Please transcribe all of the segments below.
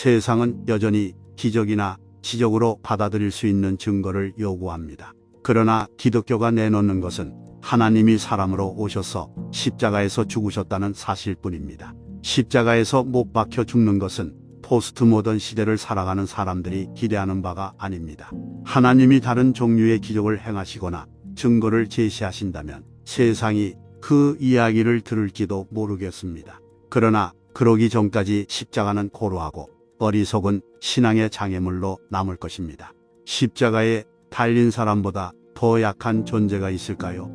세상은 여전히 기적이나 지적으로 받아들일 수 있는 증거를 요구합니다. 그러나 기독교가 내놓는 것은 하나님이 사람으로 오셔서 십자가에서 죽으셨다는 사실뿐입니다. 십자가에서 못 박혀 죽는 것은 포스트 모던 시대를 살아가는 사람들이 기대하는 바가 아닙니다. 하나님이 다른 종류의 기적을 행하시거나 증거를 제시하신다면 세상이 그 이야기를 들을지도 모르겠습니다. 그러나 그러기 전까지 십자가는 고루하고 어리석은 신앙의 장애물로 남을 것입니다. 십자가에 달린 사람보다 더 약한 존재가 있을까요?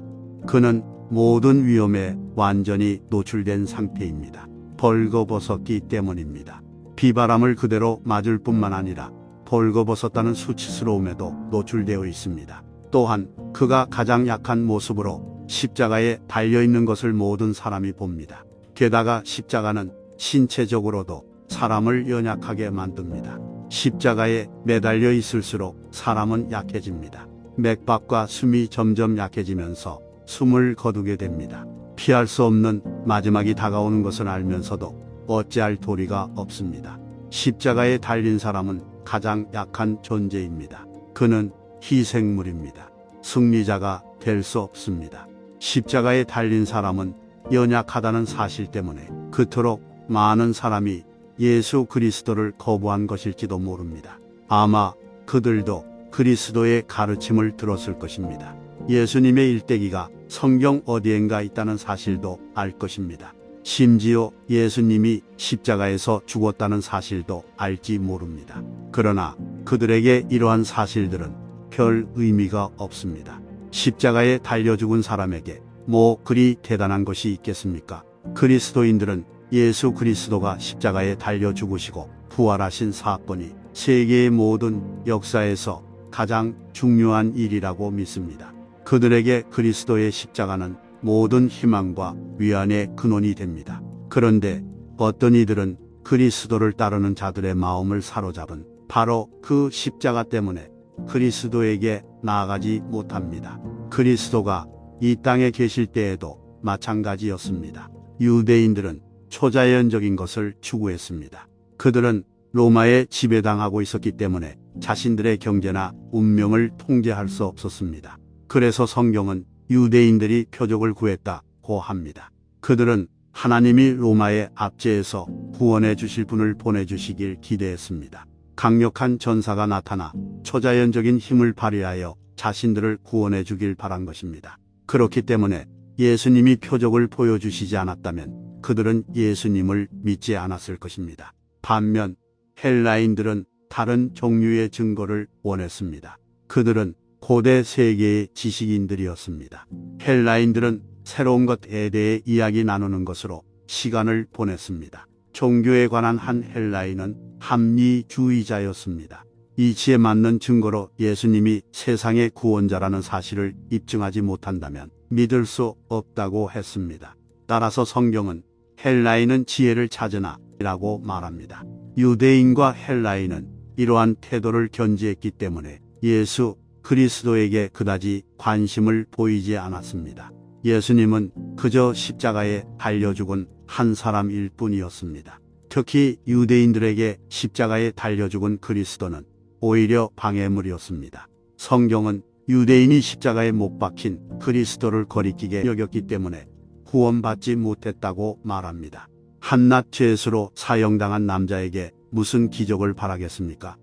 그는 모든 위험에 완전히 노출된 상태입니다. 벌거벗었기 때문입니다. 비바람을 그대로 맞을 뿐만 아니라 벌거벗었다는 수치스러움에도 노출되어 있습니다. 또한 그가 가장 약한 모습으로 십자가에 달려있는 것을 모든 사람이 봅니다. 게다가 십자가는 신체적으로도 사람을 연약하게 만듭니다. 십자가에 매달려 있을수록 사람은 약해집니다. 맥박과 숨이 점점 약해지면서 숨을 거두게 됩니다. 피할 수 없는 마지막이 다가오는 것을 알면서도 어찌할 도리가 없습니다. 십자가에 달린 사람은 가장 약한 존재입니다. 그는 희생물입니다. 승리자가 될 수 없습니다. 십자가에 달린 사람은 연약하다는 사실 때문에 그토록 많은 사람이 예수 그리스도를 거부한 것일지도 모릅니다. 아마 그들도 그리스도의 가르침을 들었을 것입니다. 예수님의 일대기가 성경 어디엔가 있다는 사실도 알 것입니다. 심지어 예수님이 십자가에서 죽었다는 사실도 알지 모릅니다. 그러나 그들에게 이러한 사실들은 별 의미가 없습니다. 십자가에 달려 죽은 사람에게 뭐 그리 대단한 것이 있겠습니까? 그리스도인들은 예수 그리스도가 십자가에 달려 죽으시고 부활하신 사건이 세계의 모든 역사에서 가장 중요한 일이라고 믿습니다. 그들에게 그리스도의 십자가는 모든 희망과 위안의 근원이 됩니다. 그런데 어떤 이들은 그리스도를 따르는 자들의 마음을 사로잡은 바로 그 십자가 때문에 그리스도에게 나아가지 못합니다. 그리스도가 이 땅에 계실 때에도 마찬가지였습니다. 유대인들은 초자연적인 것을 추구했습니다. 그들은 로마에 지배당하고 있었기 때문에 자신들의 경제나 운명을 통제할 수 없었습니다. 그래서 성경은 유대인들이 표적을 구했다고 합니다. 그들은 하나님이 로마의 압제에서 구원해 주실 분을 보내주시길 기대했습니다. 강력한 전사가 나타나 초자연적인 힘을 발휘하여 자신들을 구원해 주길 바란 것입니다. 그렇기 때문에 예수님이 표적을 보여주시지 않았다면 그들은 예수님을 믿지 않았을 것입니다. 반면 헬라인들은 다른 종류의 증거를 원했습니다. 그들은 고대 세계의 지식인들이었습니다. 헬라인들은 새로운 것에 대해 이야기 나누는 것으로 시간을 보냈습니다. 종교에 관한 한 헬라인은 합리주의자였습니다. 이치에 맞는 증거로 예수님이 세상의 구원자라는 사실을 입증하지 못한다면 믿을 수 없다고 했습니다. 따라서 성경은 헬라인은 지혜를 찾으나 라고 말합니다. 유대인과 헬라인은 이러한 태도를 견지했기 때문에 예수 그리스도에게 그다지 관심을 보이지 않았습니다. 예수님은 그저 십자가에 달려 죽은 한 사람일 뿐이었습니다. 특히 유대인들에게 십자가에 달려 죽은 그리스도는 오히려 방해물이었습니다. 성경은 유대인이 십자가에 못 박힌 그리스도를 거리끼게 여겼기 때문에 구원받지 못했다고 말합니다. 한낱 죄수로 사형당한 남자에게 무슨 기적을 바라겠습니까?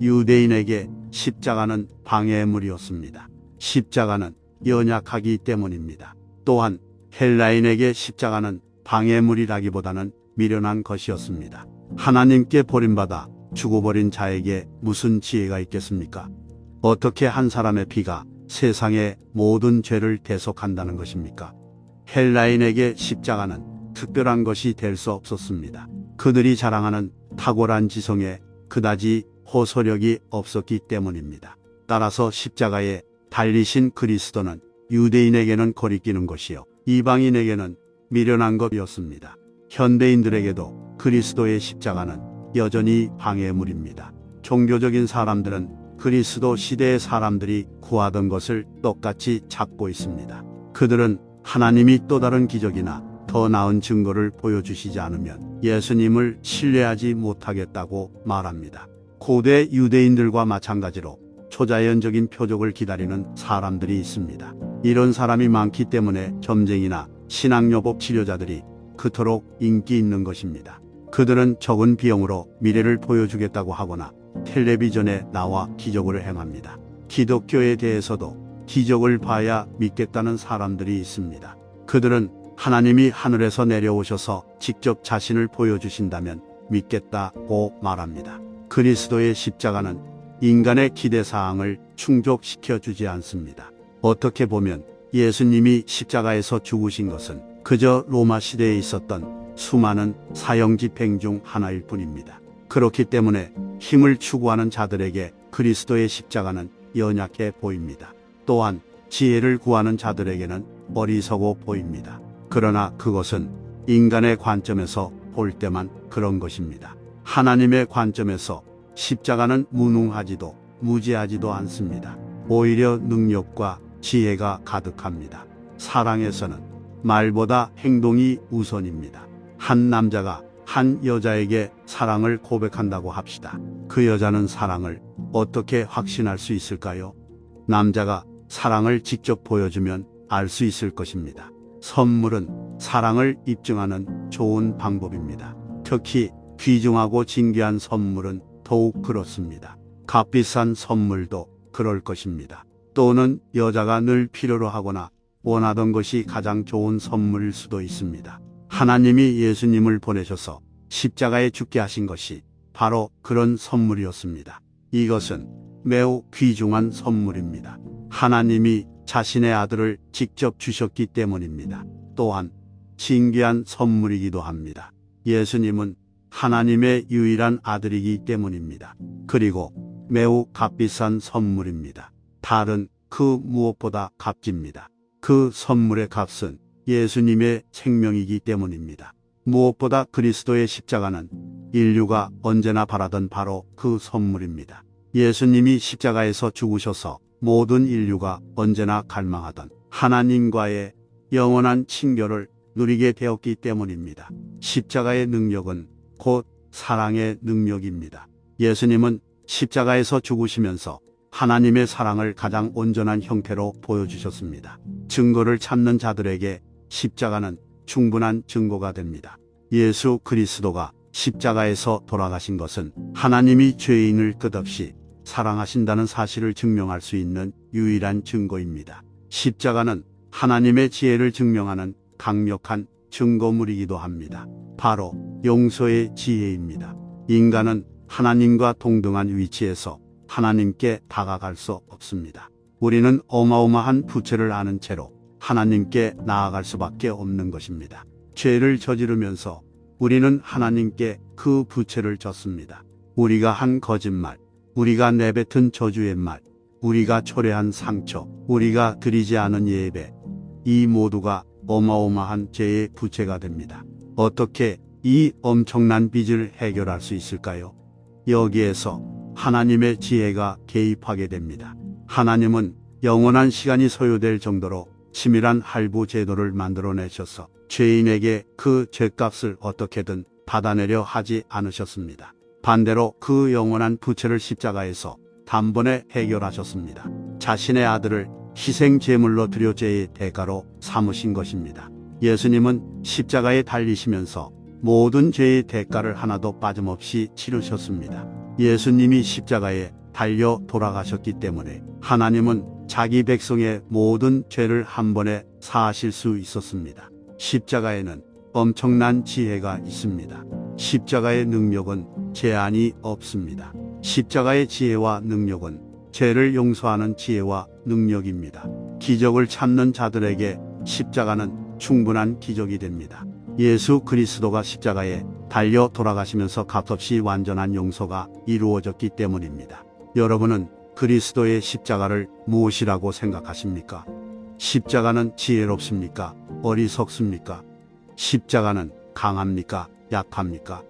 유대인에게 십자가는 방해물이었습니다. 십자가는 연약하기 때문입니다. 또한 헬라인에게 십자가는 방해물이라기보다는 미련한 것이었습니다. 하나님께 버림받아 죽어버린 자에게 무슨 지혜가 있겠습니까? 어떻게 한 사람의 피가 세상의 모든 죄를 대속한다는 것입니까? 헬라인에게 십자가는 특별한 것이 될 수 없었습니다. 그들이 자랑하는 탁월한 지성에 그다지 호소력이 없었기 때문입니다. 따라서 십자가에 달리신 그리스도는 유대인에게는 거리끼는 것이요 이방인에게는 미련한 것이었습니다. 현대인들에게도 그리스도의 십자가는 여전히 방해물입니다. 종교적인 사람들은 그리스도 시대의 사람들이 구하던 것을 똑같이 찾고 있습니다. 그들은 하나님이 또 다른 기적이나 더 더 나은 증거를 보여주시지 않으면 예수님을 신뢰하지 못하겠다고 말합니다. 고대 유대인들과 마찬가지로 초자연적인 표적을 기다리는 사람들이 있습니다. 이런 사람이 많기 때문에 점쟁이나 신앙요법 치료자들이 그토록 인기 있는 것입니다. 그들은 적은 비용으로 미래를 보여주겠다고 하거나 텔레비전에 나와 기적을 행합니다. 기독교에 대해서도 기적을 봐야 믿겠다는 사람들이 있습니다. 그들은 하나님이 하늘에서 내려오셔서 직접 자신을 보여주신다면 믿겠다고 말합니다. 그리스도의 십자가는 인간의 기대사항을 충족시켜 주지 않습니다. 어떻게 보면 예수님이 십자가에서 죽으신 것은 그저 로마 시대에 있었던 수많은 사형집행 중 하나일 뿐입니다. 그렇기 때문에 힘을 추구하는 자들에게 그리스도의 십자가는 연약해 보입니다. 또한 지혜를 구하는 자들에게는 어리석어 보입니다. 그러나 그것은 인간의 관점에서 볼 때만 그런 것입니다. 하나님의 관점에서 십자가는 무능하지도 무지하지도 않습니다. 오히려 능력과 지혜가 가득합니다. 사랑에서는 말보다 행동이 우선입니다. 한 남자가 한 여자에게 사랑을 고백한다고 합시다. 그 여자는 사랑을 어떻게 확신할 수 있을까요? 남자가 사랑을 직접 보여주면 알 수 있을 것입니다. 선물은 사랑을 입증하는 좋은 방법입니다. 특히 귀중하고 진귀한 선물은 더욱 그렇습니다. 값비싼 선물도 그럴 것입니다. 또는 여자가 늘 필요로 하거나 원하던 것이 가장 좋은 선물일 수도 있습니다. 하나님이 예수님을 보내셔서 십자가에 죽게 하신 것이 바로 그런 선물이었습니다. 이것은 매우 귀중한 선물입니다. 하나님이 자신의 아들을 직접 주셨기 때문입니다. 또한 진귀한 선물이기도 합니다. 예수님은 하나님의 유일한 아들이기 때문입니다. 그리고 매우 값비싼 선물입니다. 다른 그 무엇보다 값집니다. 그 선물의 값은 예수님의 생명이기 때문입니다. 무엇보다 그리스도의 십자가는 인류가 언제나 바라던 바로 그 선물입니다. 예수님이 십자가에서 죽으셔서 모든 인류가 언제나 갈망하던 하나님과의 영원한 친교를 누리게 되었기 때문입니다. 십자가의 능력은 곧 사랑의 능력입니다. 예수님은 십자가에서 죽으시면서 하나님의 사랑을 가장 온전한 형태로 보여주셨습니다. 증거를 찾는 자들에게 십자가는 충분한 증거가 됩니다. 예수 그리스도가 십자가에서 돌아가신 것은 하나님이 죄인을 끝없이 사랑하신다는 사실을 증명할 수 있는 유일한 증거입니다. 십자가는 하나님의 지혜를 증명하는 강력한 증거물이기도 합니다. 바로 용서의 지혜입니다. 인간은 하나님과 동등한 위치에서 하나님께 다가갈 수 없습니다. 우리는 어마어마한 부채를 아는 채로 하나님께 나아갈 수밖에 없는 것입니다. 죄를 저지르면서 우리는 하나님께 그 부채를 졌습니다. 우리가 한 거짓말, 우리가 내뱉은 저주의 말, 우리가 초래한 상처, 우리가 드리지 않은 예배, 이 모두가 어마어마한 죄의 부채가 됩니다. 어떻게 이 엄청난 빚을 해결할 수 있을까요? 여기에서 하나님의 지혜가 개입하게 됩니다. 하나님은 영원한 시간이 소요될 정도로 치밀한 할부 제도를 만들어내셔서 죄인에게 그 죄값을 어떻게든 받아내려 하지 않으셨습니다. 반대로 그 영원한 부채를 십자가에서 단번에 해결하셨습니다. 자신의 아들을 희생 제물로 드려 죄의 대가로 삼으신 것입니다. 예수님은 십자가에 달리시면서 모든 죄의 대가를 하나도 빠짐없이 치르셨습니다. 예수님이 십자가에 달려 돌아가셨기 때문에 하나님은 자기 백성의 모든 죄를 한 번에 사하실 수 있었습니다. 십자가에는 엄청난 지혜가 있습니다. 십자가의 능력은 제한이 없습니다. 십자가의 지혜와 능력은 죄를 용서하는 지혜와 능력입니다. 기적을 찾는 자들에게 십자가는 충분한 기적이 됩니다. 예수 그리스도가 십자가에 달려 돌아가시면서 값없이 완전한 용서가 이루어졌기 때문입니다. 여러분은 그리스도의 십자가를 무엇이라고 생각하십니까? 십자가는 지혜롭습니까? 어리석습니까? 십자가는 강합니까? 약합니까?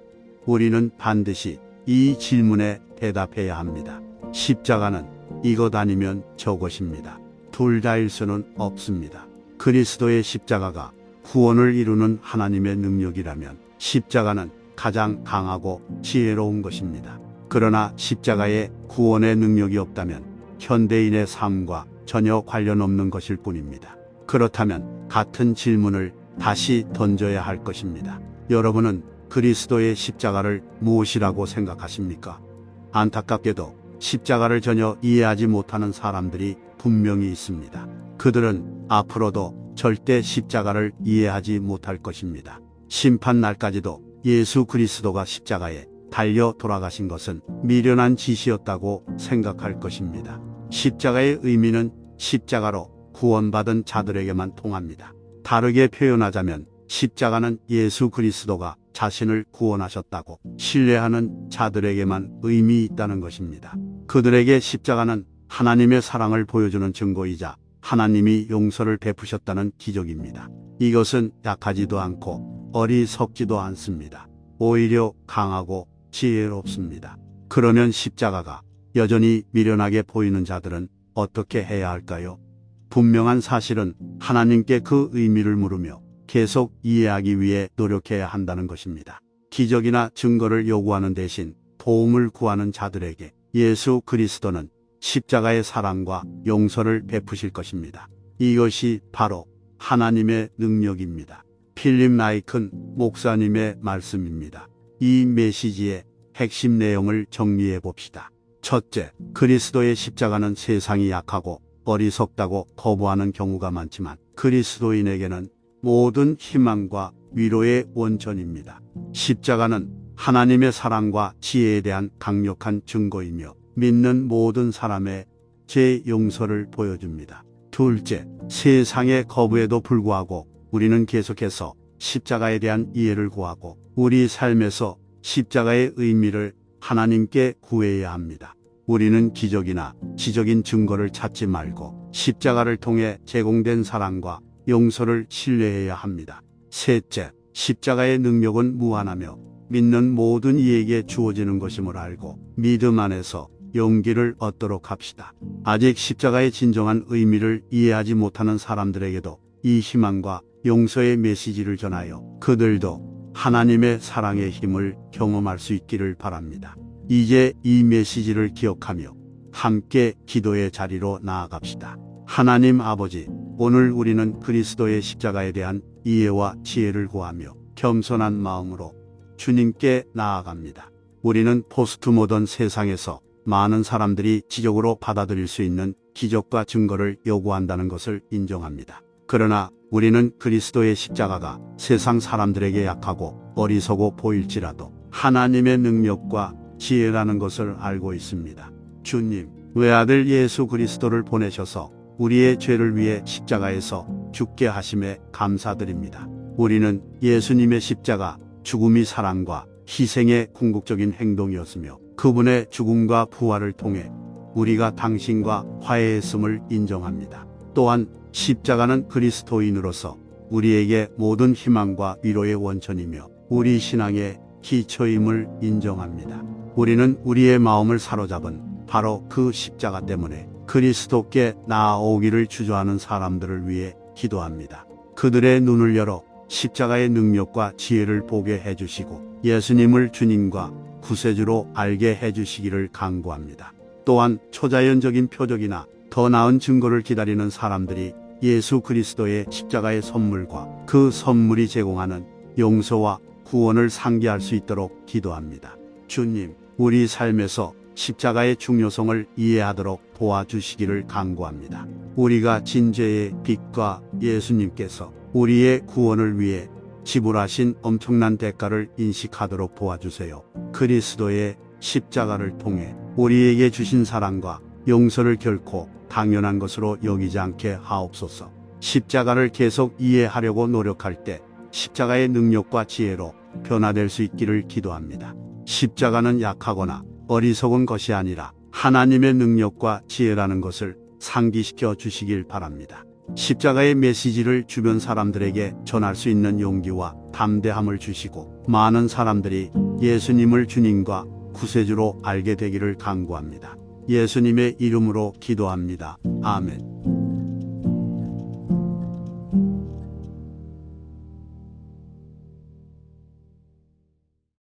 우리는 반드시 이 질문에 대답해야 합니다. 십자가는 이것 아니면 저것입니다. 둘 다일 수는 없습니다. 그리스도의 십자가가 구원을 이루는 하나님의 능력이라면 십자가는 가장 강하고 지혜로운 것입니다. 그러나 십자가에 구원의 능력이 없다면 현대인의 삶과 전혀 관련 없는 것일 뿐입니다. 그렇다면 같은 질문을 다시 던져야 할 것입니다. 여러분은 그리스도의 십자가를 무엇이라고 생각하십니까? 안타깝게도 십자가를 전혀 이해하지 못하는 사람들이 분명히 있습니다. 그들은 앞으로도 절대 십자가를 이해하지 못할 것입니다. 심판 날까지도 예수 그리스도가 십자가에 달려 돌아가신 것은 미련한 짓이었다고 생각할 것입니다. 십자가의 의미는 십자가로 구원받은 자들에게만 통합니다. 다르게 표현하자면 십자가는 예수 그리스도가 자신을 구원하셨다고 신뢰하는 자들에게만 의미 있다는 것입니다. 그들에게 십자가는 하나님의 사랑을 보여주는 증거이자 하나님이 용서를 베푸셨다는 기적입니다. 이것은 약하지도 않고 어리석지도 않습니다. 오히려 강하고 지혜롭습니다. 그러면 십자가가 여전히 미련하게 보이는 자들은 어떻게 해야 할까요? 분명한 사실은 하나님께 그 의미를 물으며 계속 이해하기 위해 노력해야 한다는 것입니다. 기적이나 증거를 요구하는 대신 도움을 구하는 자들에게 예수 그리스도는 십자가의 사랑과 용서를 베푸실 것입니다. 이것이 바로 하나님의 능력입니다. 필립 라이큰 목사님의 말씀입니다. 이 메시지의 핵심 내용을 정리해 봅시다. 첫째, 그리스도의 십자가는 세상이 약하고 어리석다고 거부하는 경우가 많지만 그리스도인에게는 모든 희망과 위로의 원천입니다. 십자가는 하나님의 사랑과 지혜에 대한 강력한 증거이며 믿는 모든 사람의 죄 용서를 보여줍니다. 둘째, 세상의 거부에도 불구하고 우리는 계속해서 십자가에 대한 이해를 구하고 우리 삶에서 십자가의 의미를 하나님께 구해야 합니다. 우리는 기적이나 지적인 증거를 찾지 말고 십자가를 통해 제공된 사랑과 용서를 신뢰해야 합니다. 셋째, 십자가의 능력은 무한하며 믿는 모든 이에게 주어지는 것임을 알고 믿음 안에서 용기를 얻도록 합시다. 아직 십자가의 진정한 의미를 이해하지 못하는 사람들에게도 이 희망과 용서의 메시지를 전하여 그들도 하나님의 사랑의 힘을 경험할 수 있기를 바랍니다. 이제 이 메시지를 기억하며 함께 기도의 자리로 나아갑시다. 하나님 아버지, 오늘 우리는 그리스도의 십자가에 대한 이해와 지혜를 구하며 겸손한 마음으로 주님께 나아갑니다. 우리는 포스트 모던 세상에서 많은 사람들이 지적으로 받아들일 수 있는 기적과 증거를 요구한다는 것을 인정합니다. 그러나 우리는 그리스도의 십자가가 세상 사람들에게 약하고 어리석어 보일지라도 하나님의 능력과 지혜라는 것을 알고 있습니다. 주님, 외아들 예수 그리스도를 보내셔서 우리의 죄를 위해 십자가에서 죽게 하심에 감사드립니다. 우리는 예수님의 십자가, 죽음이 사랑과 희생의 궁극적인 행동이었으며 그분의 죽음과 부활을 통해 우리가 당신과 화해했음을 인정합니다. 또한 십자가는 그리스도인으로서 우리에게 모든 희망과 위로의 원천이며 우리 신앙의 기초임을 인정합니다. 우리는 우리의 마음을 사로잡은 바로 그 십자가 때문에 그리스도께 나아오기를 주저하는 사람들을 위해 기도합니다. 그들의 눈을 열어 십자가의 능력과 지혜를 보게 해주시고 예수님을 주님과 구세주로 알게 해주시기를 간구합니다. 또한 초자연적인 표적이나 더 나은 증거를 기다리는 사람들이 예수 그리스도의 십자가의 선물과 그 선물이 제공하는 용서와 구원을 상기할 수 있도록 기도합니다. 주님, 우리 삶에서 십자가의 중요성을 이해하도록 도와주시기를 간구합니다. 우리가 진죄의 빛과 예수님께서 우리의 구원을 위해 지불하신 엄청난 대가를 인식하도록 도와주세요. 그리스도의 십자가를 통해 우리에게 주신 사랑과 용서를 결코 당연한 것으로 여기지 않게 하옵소서. 십자가를 계속 이해하려고 노력할 때 십자가의 능력과 지혜로 변화될 수 있기를 기도합니다. 십자가는 약하거나 어리석은 것이 아니라 하나님의 능력과 지혜라는 것을 상기시켜 주시길 바랍니다. 십자가의 메시지를 주변 사람들에게 전할 수 있는 용기와 담대함을 주시고 많은 사람들이 예수님을 주님과 구세주로 알게 되기를 간구합니다. 예수님의 이름으로 기도합니다. 아멘.